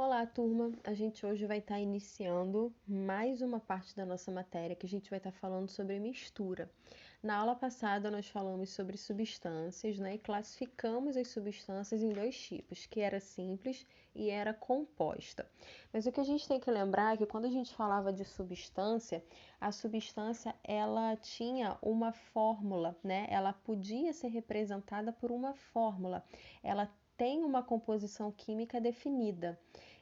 Olá, turma! A gente hoje vai estar iniciando mais uma parte da nossa matéria que a gente vai estar falando sobre mistura. Na aula passada, nós falamos sobre substâncias, né? E classificamos as substâncias em dois tipos, que era simples e era composta. Mas o que a gente tem que lembrar é que quando a gente falava de substância, a substância ela tinha uma fórmula, né? Ela podia ser representada por uma fórmula. Ela tem uma composição química definida.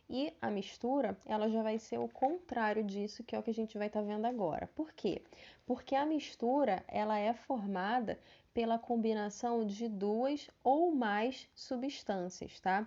E a mistura, ela já vai ser o contrário disso, que é o que a gente vai estar vendo agora. Por quê? Porque a mistura, ela é formada pela combinação de duas ou mais substâncias, tá?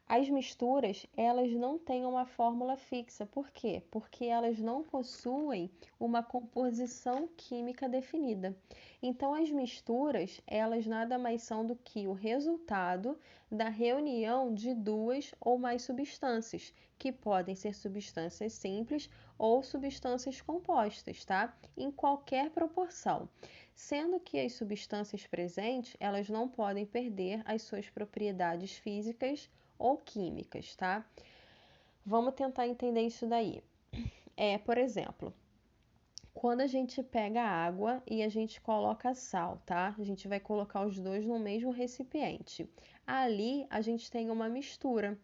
As misturas, elas não têm uma fórmula fixa. Por quê? Porque elas não possuem uma composição química definida. Então, as misturas, elas nada mais são do que o resultado da reunião de duas ou mais substâncias, que podem ser substâncias simples ou substâncias compostas, tá? Em qualquer proporção. Sendo que as substâncias presentes, elas não podem perder as suas propriedades físicas ou químicas, tá? Vamos tentar entender isso daí. Por exemplo, quando a gente pega água e a gente coloca sal, tá? A gente vai colocar os dois no mesmo recipiente. Ali a gente tem uma mistura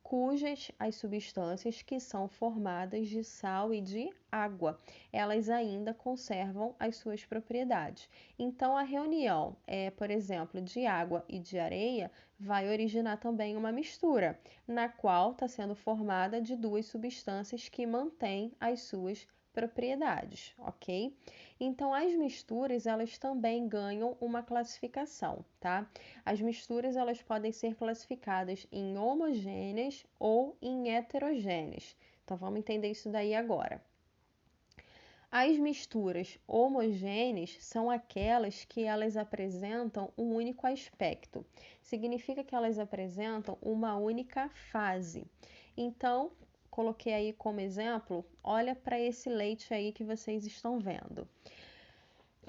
cujas as substâncias que são formadas de sal e de água, elas ainda conservam as suas propriedades. Então a reunião, por exemplo, de água e de areia vai originar também uma mistura, na qual está sendo formada de duas substâncias que mantêm as suas propriedades, ok? Então, as misturas, elas também ganham uma classificação, tá? As misturas, elas podem ser classificadas em homogêneas ou em heterogêneas. Então, vamos entender isso daí agora. As misturas homogêneas são aquelas que elas apresentam um único aspecto. Significa que elas apresentam uma única fase. Então, coloquei aí como exemplo, olha para esse leite aí que vocês estão vendo.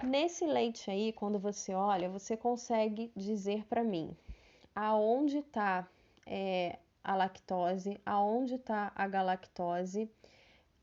Nesse leite aí, quando você olha, você consegue dizer para mim aonde está a lactose, aonde está a galactose,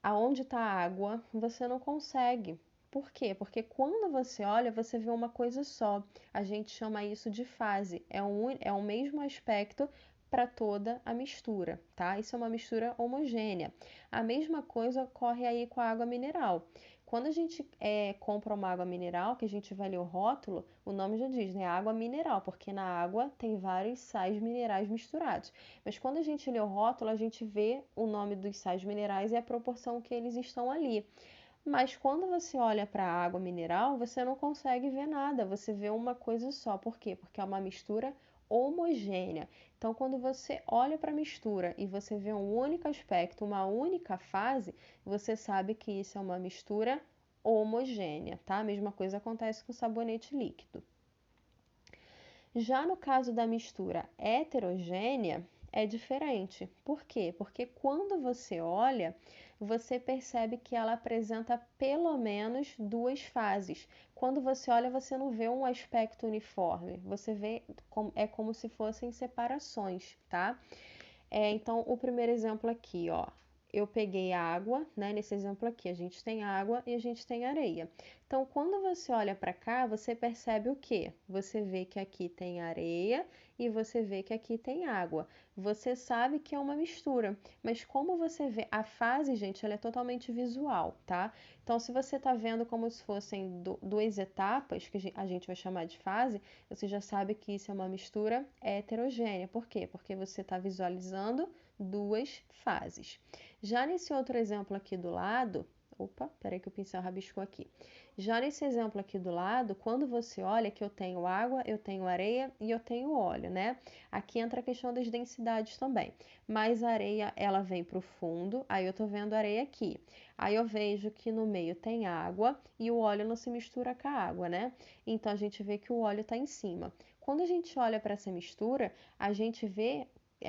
aonde está a água, você não consegue. Por quê? Porque quando você olha, você vê uma coisa só. A gente chama isso de fase. É o mesmo aspecto para toda a mistura, tá? Isso é uma mistura homogênea. A mesma coisa ocorre aí com a água mineral. Quando a gente compra uma água mineral, que a gente vai ler o rótulo, o nome já diz, né? Água mineral, porque na água tem vários sais minerais misturados. Mas quando a gente lê o rótulo, a gente vê o nome dos sais minerais e a proporção que eles estão ali. Mas quando você olha para a água mineral, você não consegue ver nada, você vê uma coisa só. Por quê? Porque é uma mistura homogênea. Então, quando você olha para a mistura e você vê um único aspecto, uma única fase, você sabe que isso é uma mistura homogênea, tá? A mesma coisa acontece com o sabonete líquido. Já no caso da mistura heterogênea, é diferente. Por quê? Porque quando você olha, você percebe que ela apresenta pelo menos duas fases. Quando você olha, você não vê um aspecto uniforme, você vê como se fossem separações, tá? Então, o primeiro exemplo aqui, ó, eu peguei água, né? Nesse exemplo aqui, a gente tem água e a gente tem areia. Então, quando você olha para cá, você percebe o quê? Você vê que aqui tem areia e você vê que aqui tem água. Você sabe que é uma mistura, mas como você vê a fase, gente, ela é totalmente visual, tá? Então, se você tá vendo como se fossem duas etapas, que a gente vai chamar de fase, você já sabe que isso é uma mistura heterogênea. Por quê? Porque você está visualizando duas fases. Já nesse outro exemplo aqui do lado, opa, peraí que o pincel rabiscou aqui. Já nesse exemplo aqui do lado, quando você olha que eu tenho água, eu tenho areia e eu tenho óleo, né? Aqui entra a questão das densidades também. Mas a areia, ela vem para o fundo, aí eu tô vendo areia aqui. Aí eu vejo que no meio tem água e o óleo não se mistura com a água, né? Então a gente vê que o óleo está em cima. Quando a gente olha para essa mistura, a gente vê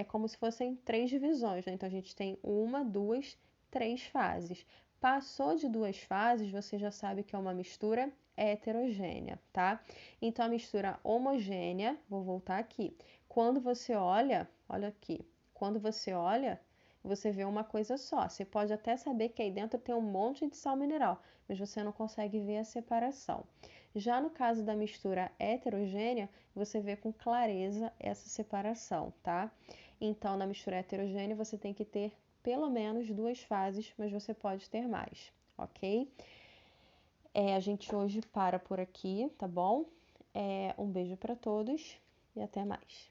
como se fossem três divisões, né? Então a gente tem uma, duas, três fases. Passou de duas fases, você já sabe que é uma mistura heterogênea, tá? Então a mistura homogênea, vou voltar aqui. Quando você olha, olha aqui, Quando você olha, você vê uma coisa só. Você pode até saber que aí dentro tem um monte de sal mineral, mas você não consegue ver a separação. Já no caso da mistura heterogênea, você vê com clareza essa separação, tá? Então, na mistura heterogênea, você tem que ter pelo menos 2 fases, mas você pode ter mais, ok? A gente hoje para por aqui, tá bom? Um beijo para todos e até mais.